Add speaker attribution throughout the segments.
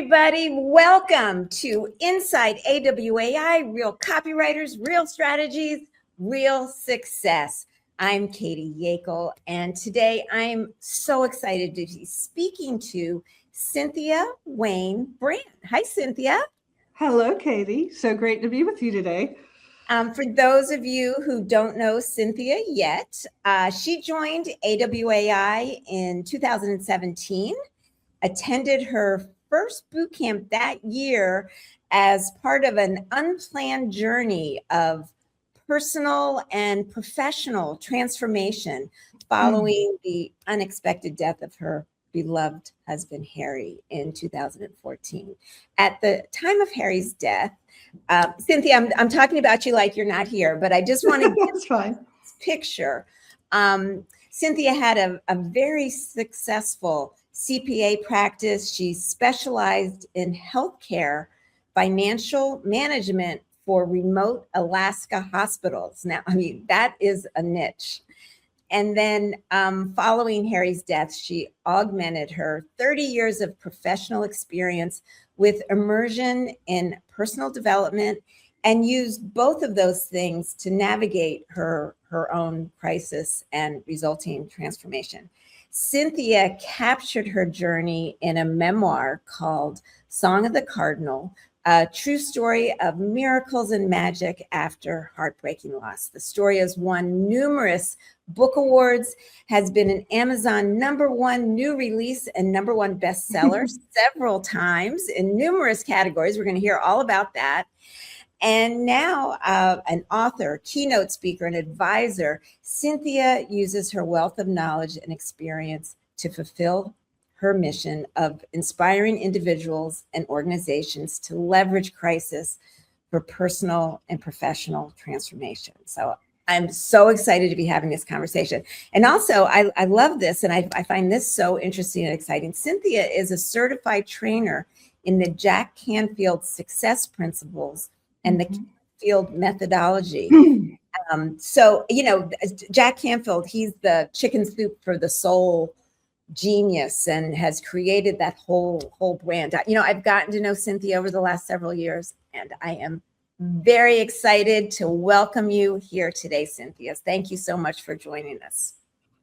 Speaker 1: everybody. Welcome to Inside AWAI, Real Copywriters, Real Strategies, Real Success. I'm Katie Yeakle, and today I'm so excited to be speaking to Cynthia Wayne Brand. Hi, Cynthia.
Speaker 2: Hello, Katie. So great to be with you today.
Speaker 1: For those of you who don't know Cynthia yet, she joined AWAI in 2017, attended her first boot camp that year as part of an unplanned journey of personal and professional transformation following the unexpected death of her beloved husband, Harry, in 2014. At the time of Harry's death, Cynthia, I'm talking about you like you're not here, but I just want to get
Speaker 2: this
Speaker 1: picture. Cynthia had a very successful CPA practice. She specialized in healthcare financial management for remote Alaska hospitals. Now, I mean, that is a niche. And then following Harry's death, she augmented her 30 years of professional experience with immersion in personal development and used both of those things to navigate her own crisis and resulting transformation. Cynthia captured her journey in a memoir called Song of the Cardinal, a true story of miracles and magic after heartbreaking loss. The story has won numerous book awards, has been an Amazon #1 new release and #1 bestseller several times in numerous categories. We're going to hear all about that. And now an author, keynote speaker, and advisor, Cynthia uses her wealth of knowledge and experience to fulfill her mission of inspiring individuals and organizations to leverage crisis for personal and professional transformation. So I'm so excited to be having this conversation. And also, I love this, and I find this so interesting and exciting. Cynthia is a certified trainer in the Jack Canfield Success Principles and the Canfield methodology. So, you know, Jack Canfield, he's the chicken soup for the soul genius and has created that whole brand. You know, I've gotten to know Cynthia over the last several years, and I am very excited to welcome you here today, Cynthia. Thank you so much for joining us.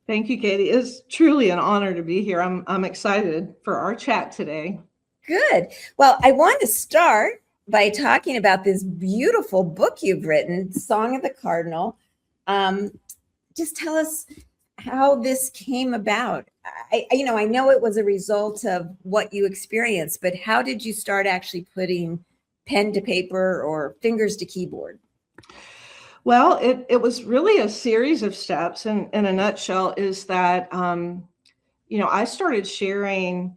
Speaker 2: Thank you, Katie. It's truly an honor to be here. I'm excited for our chat today.
Speaker 1: Good. Well, I want to start by talking about this beautiful book you've written, Song of the Cardinal. Just tell us how this came about. I know it was a result of what you experienced, but how did you start actually putting pen to paper or fingers to keyboard?
Speaker 2: Well, it was really a series of steps. And in a nutshell is that, I started sharing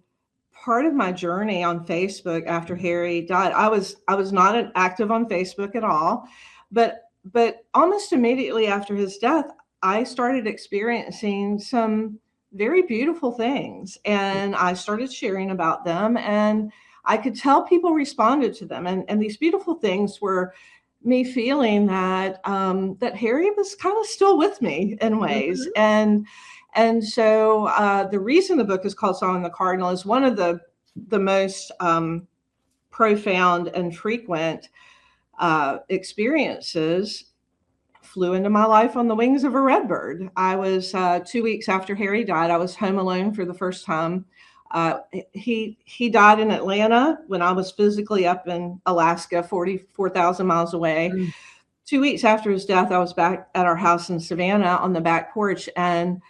Speaker 2: part of my journey on Facebook after Harry died. I was not active on Facebook at all, but almost immediately after his death, I started experiencing some very beautiful things, and I started sharing about them, and I could tell people responded to them. And these beautiful things were me feeling that that Harry was kind of still with me in ways. And so the reason the book is called Song of the Cardinal is one of the most profound and frequent experiences flew into my life on the wings of a redbird. I was 2 weeks after Harry died. I was home alone for the first time. He died in Atlanta when I was physically up in Alaska, 44,000 miles away. 2 weeks after his death, I was back at our house in Savannah on the back porch, and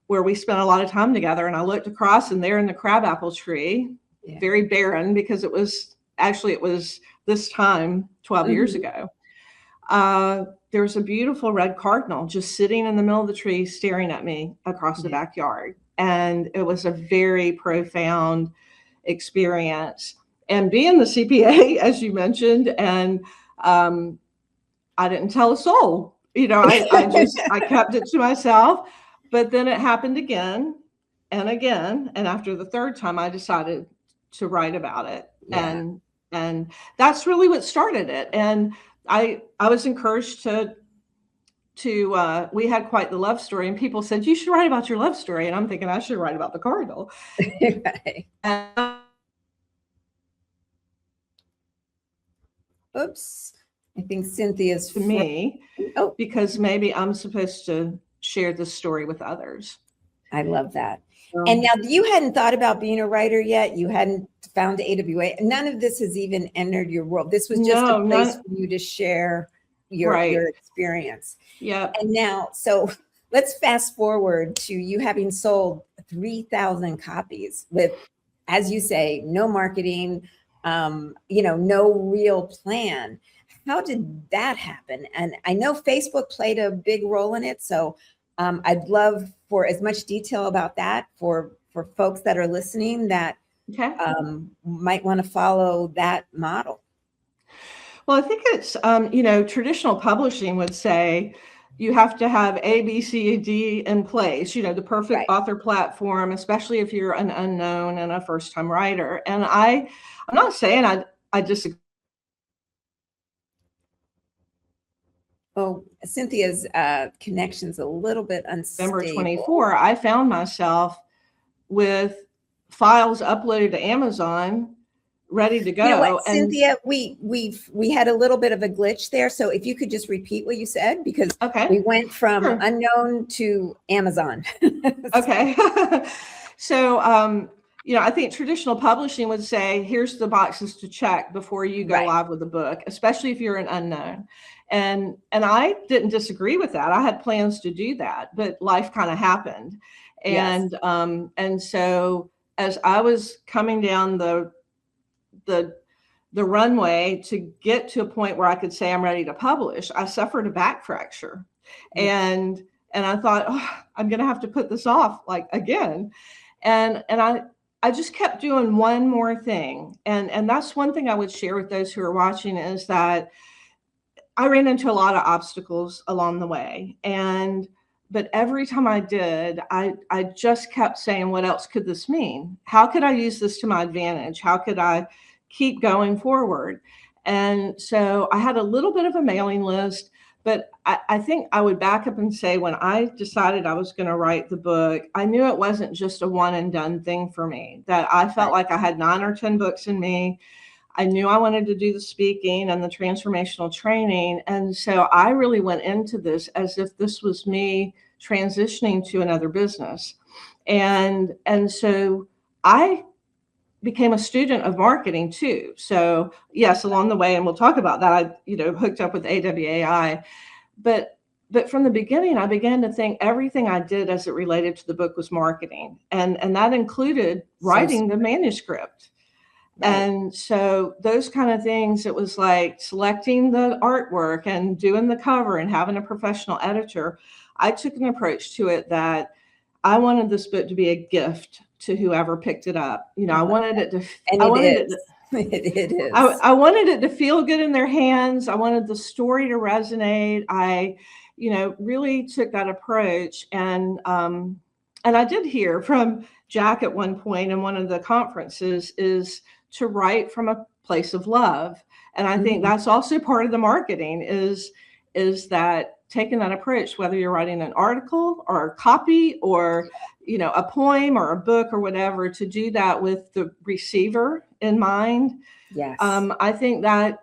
Speaker 2: where we spent a lot of time together. And I looked across, and there in the crabapple tree, very barren, because it was this time 12 years ago. There was a beautiful red cardinal just sitting in the middle of the tree, staring at me across the backyard. And it was a very profound experience. And being the CPA, as you mentioned, and I didn't tell a soul, I kept it to myself. But then it happened again and again. And after the third time, I decided to write about it. Yeah. And that's really what started it. And I was encouraged to we had quite the love story, and people said, you should write about your love story. And I'm thinking I should write about the cardinal.
Speaker 1: Right. Oops. I think Cynthia's
Speaker 2: to me,
Speaker 1: Oh,
Speaker 2: because maybe I'm supposed to share this story with others.
Speaker 1: I love that. And now you hadn't thought about being a writer yet. You hadn't found AWA. None of this has even entered your world. This was just a place for you to share your experience.
Speaker 2: Yep.
Speaker 1: And now, so let's fast forward to you having sold 3,000 copies with, as you say, no marketing, no real plan. How did that happen? And I know Facebook played a big role in it. So I'd love for as much detail about that for folks that are listening that might want to follow that model.
Speaker 2: Well, I think it's, traditional publishing would say you have to have A, B, C, D in place, the perfect author platform, especially if you're an unknown and a first-time writer. And I'm not saying I disagree.
Speaker 1: Oh, Cynthia's connection's a little bit unstable.
Speaker 2: November 24, I found myself with files uploaded to Amazon, ready to go.
Speaker 1: You know what, Cynthia, we had a little bit of a glitch there. So if you could just repeat what you said, because we went from unknown to Amazon.
Speaker 2: Okay. So, I think traditional publishing would say, here's the boxes to check before you go live with the book, especially if you're an unknown. And I didn't disagree with that. I had plans to do that, but life kind of happened. And, and so as I was coming down the runway to get to a point where I could say I'm ready to publish, I suffered a back fracture. And I thought, I'm going to have to put this off again. And I just kept doing one more thing. And that's one thing I would share with those who are watching, is that I ran into a lot of obstacles along the way. But every time I did, I just kept saying, what else could this mean? How could I use this to my advantage? How could I keep going forward? And so I had a little bit of a mailing list, but I think I would back up and say, when I decided I was going to write the book, I knew it wasn't just a one and done thing for me, that I felt like I had 9 or 10 books in me. I knew I wanted to do the speaking and the transformational training. And so I really went into this as if this was me transitioning to another business. And so I became a student of marketing too. So yes, along the way, and we'll talk about that, I, hooked up with AWAI, but from the beginning, I began to think everything I did as it related to the book was marketing. And that included writing the manuscript. And so those kind of things, it was like selecting the artwork and doing the cover and having a professional editor. I took an approach to it that I wanted this book to be a gift to whoever picked it up. I wanted it to, I wanted it to feel good in their hands. I wanted the story to resonate. I, really took that approach. And I did hear from Jack at one point in one of the conferences, is to write from a place of love. And I think that's also part of the marketing, is that taking that approach, whether you're writing an article or a copy or, a poem or a book or whatever, to do that with the receiver in mind.
Speaker 1: Yes.
Speaker 2: I think that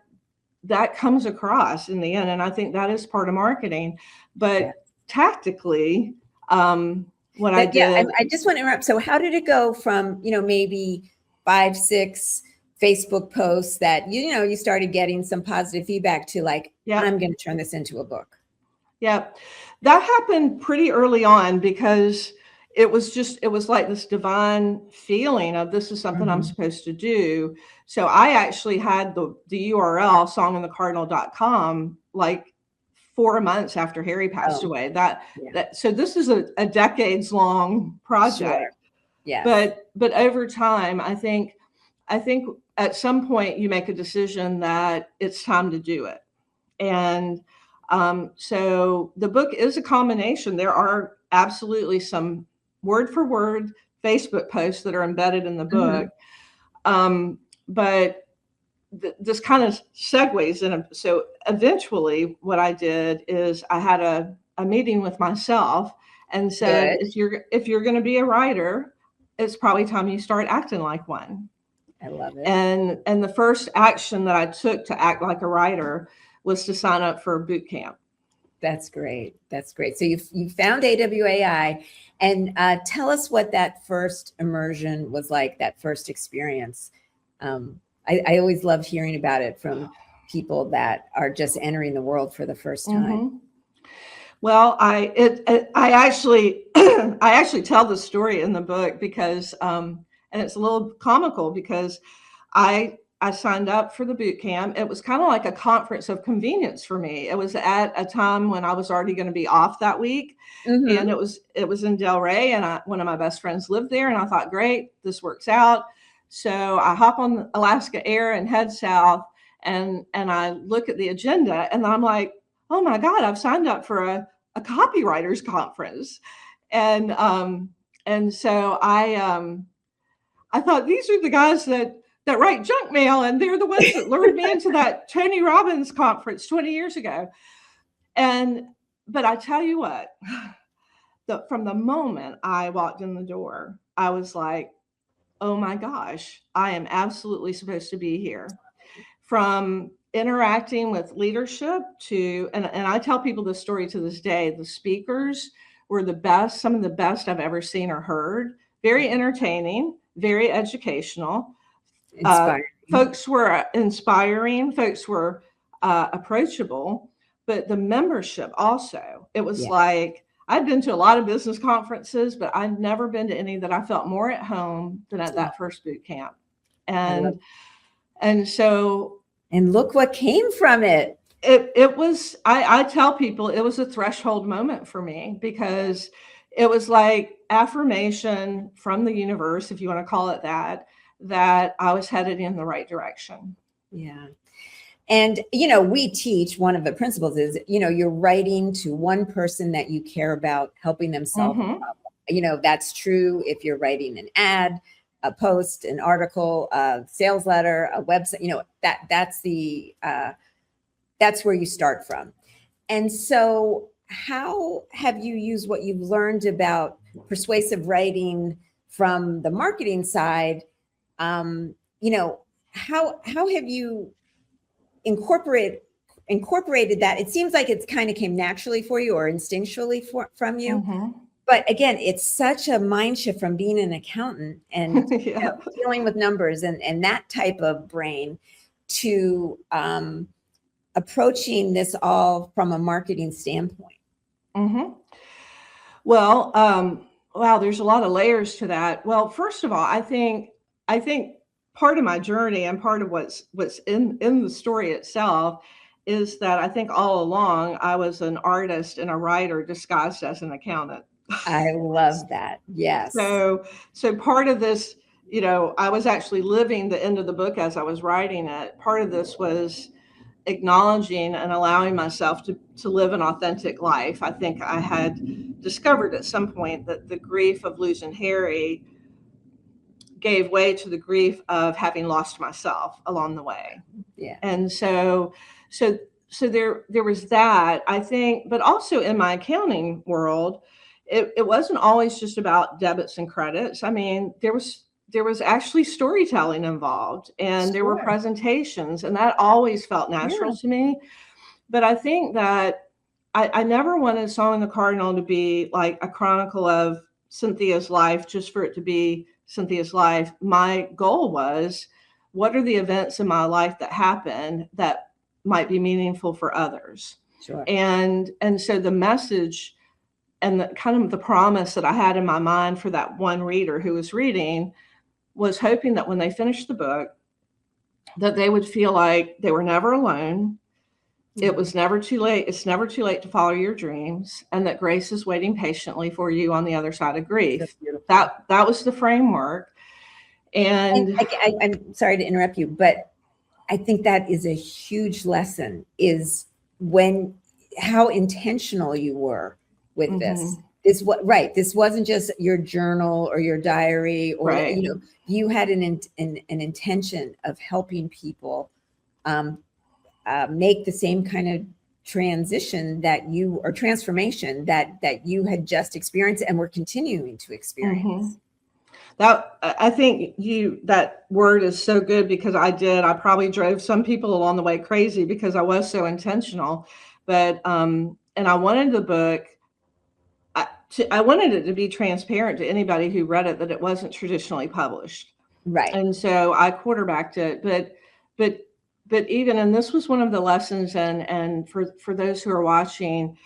Speaker 2: comes across in the end. And I think that is part of marketing, but tactically, I did.
Speaker 1: I just want to interrupt. So how did it go from, maybe 5, 6 Facebook posts that, you started getting some positive feedback to I'm going to turn this into a book?
Speaker 2: Yeah, that happened pretty early on, because it was like this divine feeling of, this is something I'm supposed to do. So I actually had the URL songandthecardinal.com 4 months after Harry passed away. So this is a decades long project. Sure.
Speaker 1: Yeah.
Speaker 2: But over time, I think at some point you make a decision that it's time to do it. And so the book is a combination. There are absolutely some word for word Facebook posts that are embedded in the book. But this kind of segues in. So eventually what I did is I had a meeting with myself and said, if you're going to be a writer, it's probably time you start acting like one.
Speaker 1: I love it.
Speaker 2: And the first action that I took to act like a writer was to sign up for a boot camp.
Speaker 1: That's great. That's great. So you found AWAI, and tell us what that first immersion was like, that first experience. I always love hearing about it from people that are just entering the world for the first time.
Speaker 2: Mm-hmm. Well, I actually I actually tell the story in the book because and it's a little comical because I signed up for the boot camp. It was kind of like a conference of convenience for me. It was at a time when I was already going to be off that week.
Speaker 1: Mm-hmm.
Speaker 2: And it was in Delray, and one of my best friends lived there, and I thought, great, this works out. So I hop on Alaska Air and head south, and I look at the agenda, and I'm like, oh my God, I've signed up for a copywriters conference. And so I thought, these are the guys that write junk mail, and they're the ones that lured me into that Tony Robbins conference 20 years ago. But I tell you what, from the moment I walked in the door, I was like, oh my gosh, I am absolutely supposed to be here. From interacting with leadership to, and I tell people this story to this day, the speakers were the best, some of the best I've ever seen or heard. Very entertaining, very educational.
Speaker 1: Inspiring.
Speaker 2: Folks were inspiring, folks were approachable, but the membership also, it was like, I'd been to a lot of business conferences, but I'd never been to any that I felt more at home than at that first boot camp. And so,
Speaker 1: and look what came from it.
Speaker 2: It was, I tell people it was a threshold moment for me, because it was like affirmation from the universe, if you want to call it that I was headed in the right direction.
Speaker 1: Yeah. And, we teach, one of the principles is, you're writing to one person that you care about, helping them solve a problem. That's true if you're writing an ad, a post, an article, a sales letter, a website, that's where you start from. And so how have you used what you've learned about persuasive writing from the marketing side? How have you incorporated that? It seems like it's kind of came naturally for you or instinctually from you.
Speaker 2: Mm-hmm.
Speaker 1: But again, it's such a mind shift from being an accountant and dealing with numbers and that type of brain to approaching this all from a marketing standpoint.
Speaker 2: Mm-hmm. Well, wow, there's a lot of layers to that. Well, first of all, I think part of my journey and part of what's in the story itself is that I think all along I was an artist and a writer disguised as an accountant.
Speaker 1: I love that. Yes.
Speaker 2: So part of this, I was actually living the end of the book as I was writing it. Part of this was acknowledging and allowing myself to live an authentic life. I think I had discovered at some point that the grief of losing Harry gave way to the grief of having lost myself along the way.
Speaker 1: Yeah.
Speaker 2: And so there was that, I think, but also in my accounting world, it wasn't always just about debits and credits. I mean, there was actually storytelling involved, and there were presentations, and that always felt natural to me. But I think that I never wanted Song in the Cardinal to be like a chronicle of Cynthia's life just for it to be Cynthia's life. My goal was, what are the events in my life that happened that might be meaningful for others?
Speaker 1: Sure.
Speaker 2: And so the message and the kind of the promise that I had in my mind for that one reader who was reading was hoping that when they finished the book, that they would feel like they were never alone. Mm-hmm. It was never too late. It's never too late to follow your dreams, and that grace is waiting patiently for you on the other side of grief. That was the framework. And
Speaker 1: I'm sorry to interrupt you, but I think that is a huge lesson, is how intentional you were with this. This wasn't just your journal or your diary, or you had an intention of helping people make the same kind of transformation that you had just experienced and were continuing to experience.
Speaker 2: I think that word is so good, because I probably drove some people along the way crazy because I was so intentional. But and I wanted the book, I wanted it to be transparent to anybody who read it that it wasn't traditionally published.
Speaker 1: Right.
Speaker 2: And so I quarterbacked it, but even, and this was one of the lessons, and for those who are watching,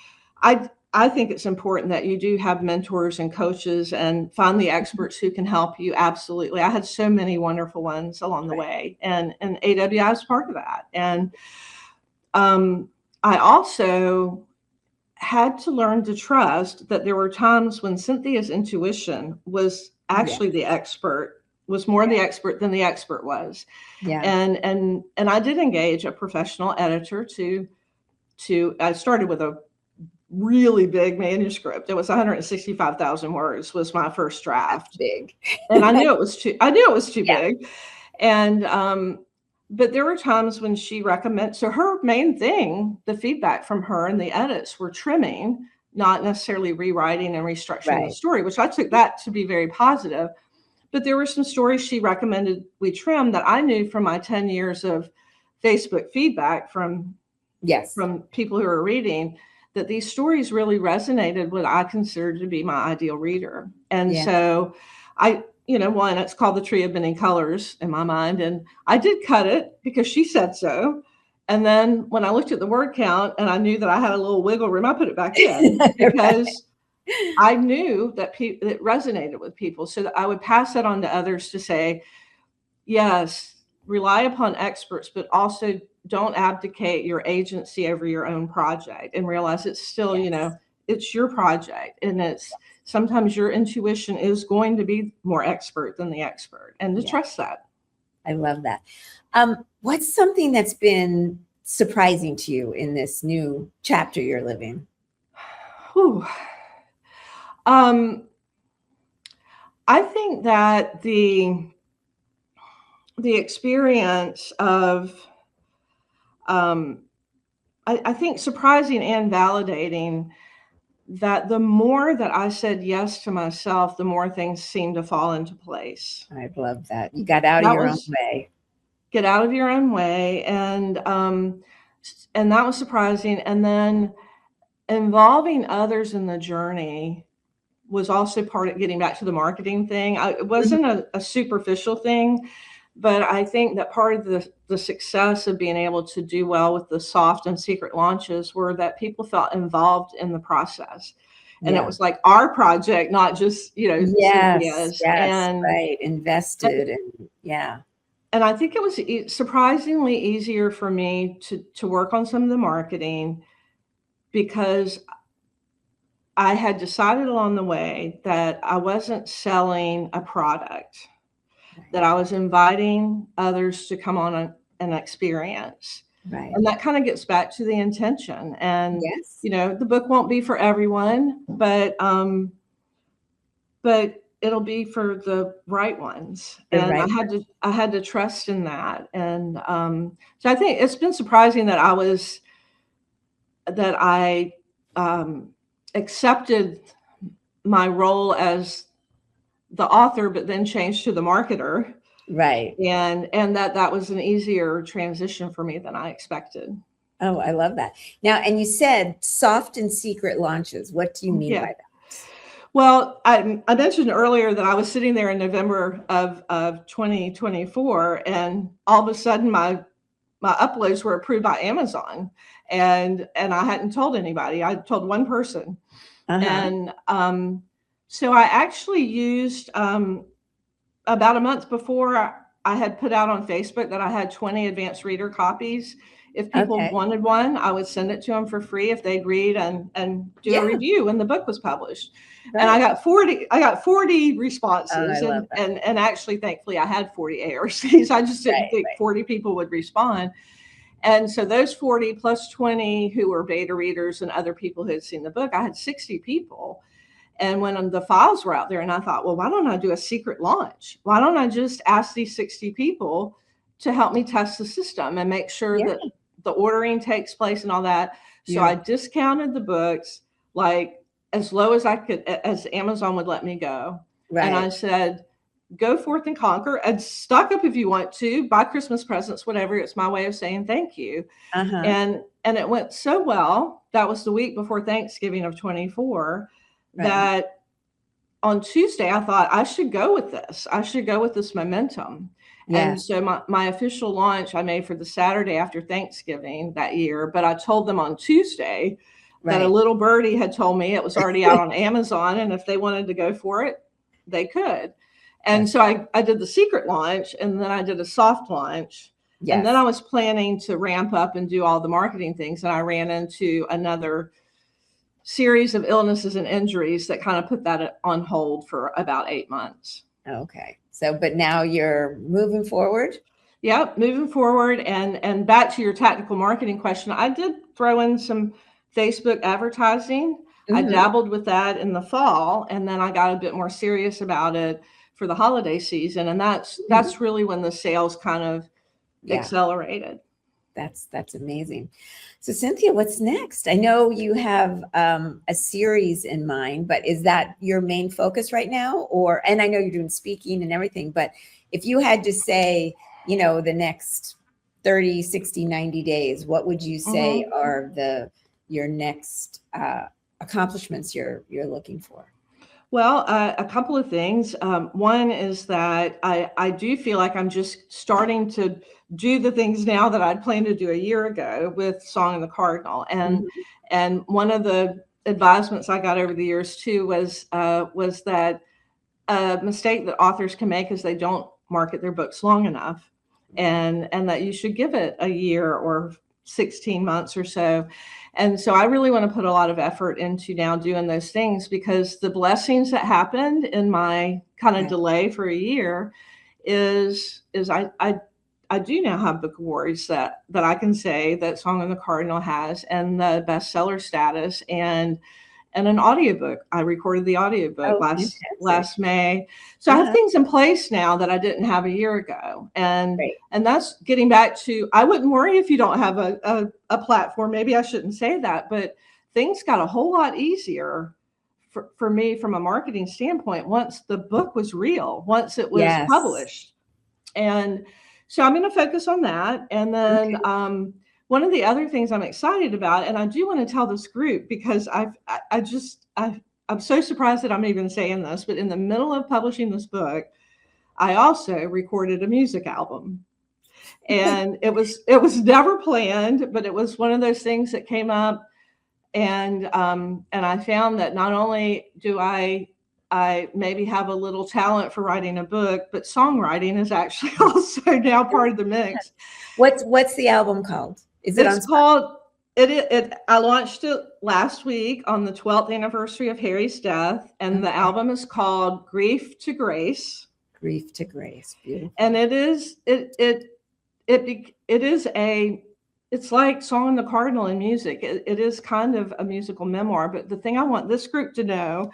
Speaker 2: I think it's important that you do have mentors and coaches and find the experts who can help you. Absolutely. I had so many wonderful ones along the way, and AWI is part of that. And I also had to learn to trust that there were times when Cynthia's intuition was actually the expert, was more the expert than the expert was.
Speaker 1: Yeah.
Speaker 2: And I did engage a professional editor I started with a really big manuscript. It was 165,000 words was my first draft.
Speaker 1: That's big.
Speaker 2: And I knew it was too big. And but there were times when she recommended, so her main thing, the feedback from her and the edits were trimming, not necessarily rewriting and restructuring the story, which I took that to be very positive. But there were some stories she recommended we trim that I knew from my 10 years of Facebook feedback from people who are reading, that these stories really resonated with what I considered to be my ideal reader. And so one, it's called The Tree of Many Colors in my mind. And I did cut it because she said so. And then when I looked at the word count and I knew that I had a little wiggle room, I put it back in because I knew that it resonated with people. So that I would pass that on to others to say, yes, rely upon experts, but also don't abdicate your agency over your own project, and realize it's still, it's your project, and sometimes your intuition is going to be more expert than the expert, and to trust that.
Speaker 1: I love that. What's something that's been surprising to you in this new chapter you're living?
Speaker 2: I think that the experience of, I think surprising and validating, that the more that I said yes to myself, the more things seemed to fall into place.
Speaker 1: I love that. You got out of your own way.
Speaker 2: Get out of your own way. And that was surprising. And then involving others in the journey was also part of getting back to the marketing thing. It wasn't a superficial thing, but I think that part of the success of being able to do well with the soft and secret launches were that people felt involved in the process. And it was like our project, not just,
Speaker 1: Cynthia's.
Speaker 2: And
Speaker 1: invested.
Speaker 2: And I think it was surprisingly easier for me to work on some of the marketing, because I had decided along the way that I wasn't selling a product, that I was inviting others to come on an experience.
Speaker 1: Right.
Speaker 2: And that kind of gets back to the intention. And, the book won't be for everyone, but it'll be for the right ones. And I had to trust in that. And so I think it's been surprising that I accepted my role as the author, but then changed to the marketer.
Speaker 1: Right.
Speaker 2: And that was an easier transition for me than I expected.
Speaker 1: Oh, I love that. Now, and you said soft and secret launches. What do you mean by that?
Speaker 2: Well, I mentioned earlier that I was sitting there in November of 2024, and all of a sudden my uploads were approved by Amazon, and I hadn't told anybody. I told one person. And so I actually used, about a month before, I had put out on Facebook that I had 20 advanced reader copies. If people wanted one, I would send it to them for free if they'd read and do a review when the book was published. And I got 40 responses. And actually, thankfully, I had 40 ARCs. I just didn't think 40 people would respond. And so those 40 plus 20 who were beta readers and other people who had seen the book, I had 60 people. And when the files were out there, and I thought, well, why don't I do a secret launch? Why don't I just ask these 60 people to help me test the system and make sure that the ordering takes place and all that? So I discounted the books like as low as I could, as Amazon would let me go. And I said, go forth and conquer, and stock up if you want to, buy Christmas presents, whatever. It's my way of saying thank you.
Speaker 1: Uh-huh.
Speaker 2: And it went so well. That was the week before Thanksgiving of 24,
Speaker 1: Right.
Speaker 2: that on Tuesday, I thought I should go with this. I should go with this momentum.
Speaker 1: Yeah.
Speaker 2: And so my official launch I made for the Saturday after Thanksgiving that year, but I told them on Tuesday that a
Speaker 1: Right.
Speaker 2: little birdie had told me it was already out on Amazon, and if they wanted to go for it, they could. And so I did the secret launch, and then I did a soft launch.
Speaker 1: Yes.
Speaker 2: And then I was planning to ramp up and do all the marketing things, and I ran into another series of illnesses and injuries that kind of put that on hold for about 8 months.
Speaker 1: Okay. So, but now you're moving forward.
Speaker 2: Yep, moving forward. And back to your tactical marketing question, I did throw in some Facebook advertising. I dabbled with that in the fall, and then I got a bit more serious about it for the holiday season. And that's really when the sales kind of accelerated.
Speaker 1: That's amazing. So Cynthia, what's next? I know you have a series in mind, but is that your main focus right now? And I know you're doing speaking and everything, but if you had to say, the next 30, 60, 90 days, what would you say are your next accomplishments you're looking for?
Speaker 2: Well, a couple of things. One is that I do feel like I'm just starting to do the things now that I'd planned to do a year ago with Song and the Cardinal. And one of the advisements I got over the years too was that a mistake that authors can make is they don't market their books long enough, and that you should give it a year or 16 months or so. And so I really want to put a lot of effort into now doing those things, because the blessings that happened in my kind of delay for a year is I do now have book awards that I can say that Song and the Cardinal has, and the bestseller status, and an audiobook. I recorded the audiobook last May. So I have things in place now that I didn't have a year ago. And that's getting back to, I wouldn't worry if you don't have a platform. Maybe I shouldn't say that, but things got a whole lot easier for me from a marketing standpoint once the book was real, once it was published. And so I'm going to focus on that. And then one of the other things I'm excited about, and I do want to tell this group, because I'm so surprised that I'm even saying this, but in the middle of publishing this book, I also recorded a music album. And it was never planned, but it was one of those things that came up. And I found that not only do I maybe have a little talent for writing a book, but songwriting is actually also now part of the mix.
Speaker 1: What's the album called?
Speaker 2: It's called, I launched it last week on the 12th anniversary of Harry's death. And the album is called Grief to Grace.
Speaker 1: Grief to Grace. Beautiful.
Speaker 2: And it's like Song and the Cardinal in music. It is kind of a musical memoir. But the thing I want this group to know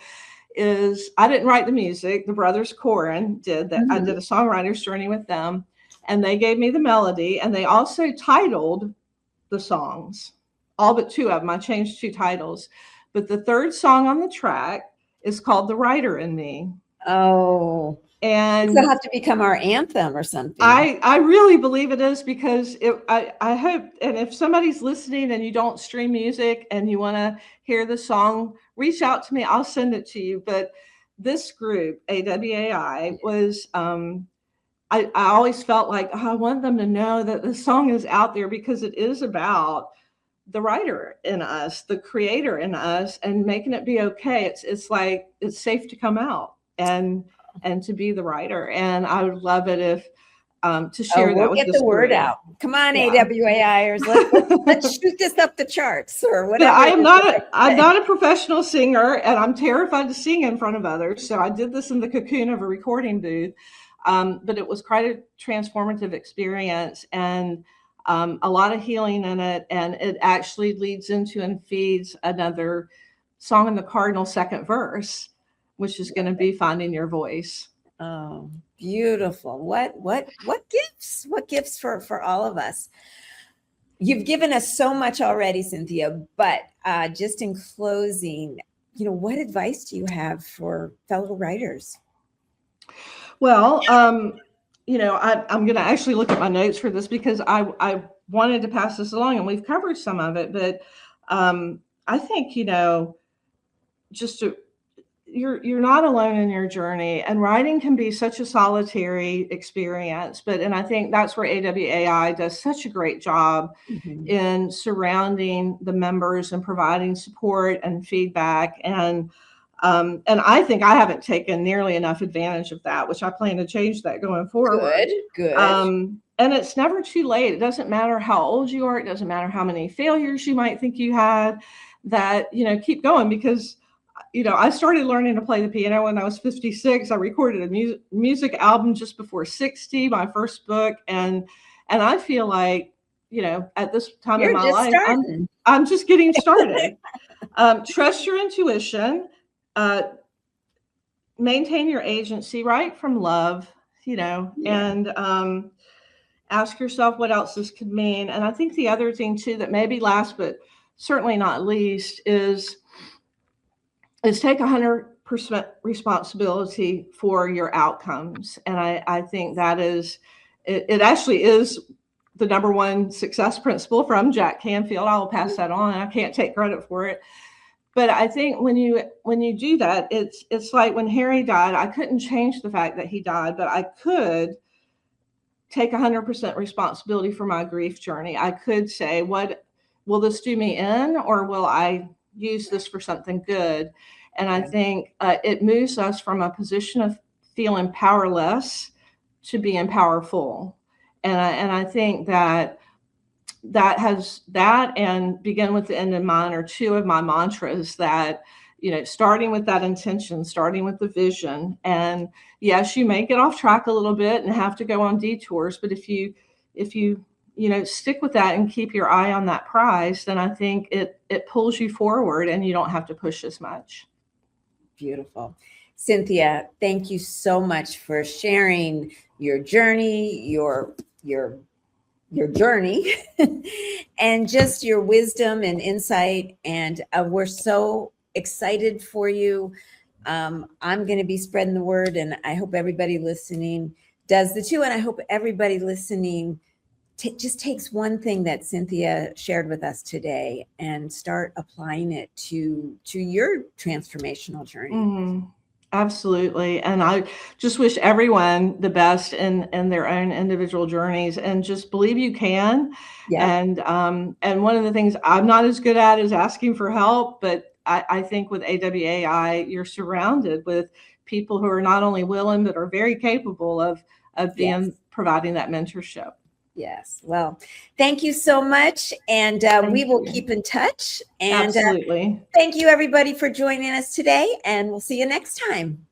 Speaker 2: is I didn't write the music. The brothers Corin did that. I did a songwriter's journey with them, and they gave me the melody, and they also titled the songs, all but two of them. I changed two titles, but the third song on the track is called The Writer in Me.
Speaker 1: Oh, and it'll have to become our anthem or something.
Speaker 2: I really believe it is, because I hope, and if somebody's listening and you don't stream music and you want to hear the song, reach out to me. I'll send it to you. But this group, AWAI, was, I always felt like I want them to know that the song is out there, because it is about the writer in us, the creator in us, and making it be okay. It's like, it's safe to come out and to be the writer. And I would love it if to share that with
Speaker 1: get the word out. Come on, AWAIers, let's shoot this up the charts or whatever.
Speaker 2: I'm not a professional singer, and I'm terrified to sing in front of others. So I did this in the cocoon of a recording booth. But it was quite a transformative experience, and a lot of healing in it. And it actually leads into and feeds another Song in the Cardinal second verse, which is going to be Finding Your Voice.
Speaker 1: Oh, beautiful. What gifts for all of us. You've given us so much already, Cynthia, but just in closing, what advice do you have for fellow writers?
Speaker 2: Well, I'm going to actually look at my notes for this because I wanted to pass this along, and we've covered some of it. But I think, just to, you're not alone in your journey, and writing can be such a solitary experience. And I think that's where AWAI does such a great job in surrounding the members and providing support and feedback. And I think I haven't taken nearly enough advantage of that, which I plan to change that going forward.
Speaker 1: Good.
Speaker 2: And it's never too late. It doesn't matter how old you are. It doesn't matter how many failures you might think you had, that, keep going, because I started learning to play the piano when I was 56. I recorded a music album just before 60, my first book. And I feel like, at this time in my life, I'm just getting started. Trust your intuition, maintain your agency, write from love, and ask yourself what else this could mean. And I think the other thing too, that maybe last, but certainly not least, is take 100% responsibility for your outcomes. And I think that is, it actually is the number one success principle from Jack Canfield. I will pass that on. I can't take credit for it. But I think when you do that, it's like when Harry died, I couldn't change the fact that he died, but I could take 100% responsibility for my grief journey. I could say, what will this do me in, or will I use this for something good? And I think it moves us from a position of feeling powerless to being powerful. And I think that and begin with the end in mind are two of my mantras, that, starting with that intention, starting with the vision. And yes, you may get off track a little bit and have to go on detours, but if you stick with that and keep your eye on that prize, then I think it pulls you forward and you don't have to push as much.
Speaker 1: Beautiful. Cynthia, thank you so much for sharing your journey, your journey and just your wisdom and insight. And we're so excited for you. I'm going to be spreading the word, and I hope everybody listening does the too. And I hope everybody listening just takes one thing that Cynthia shared with us today and start applying it to your transformational journey.
Speaker 2: Mm-hmm. Absolutely. And I just wish everyone the best in their own individual journeys, and just believe you can. Yep. And one of the things I'm not as good at is asking for help, but I think with AWAI, you're surrounded with people who are not only willing, but are very capable of being providing that mentorship.
Speaker 1: Yes. Well, thank you so much. And we will keep in touch. And
Speaker 2: absolutely.
Speaker 1: Thank you, everybody, for joining us today. And we'll see you next time.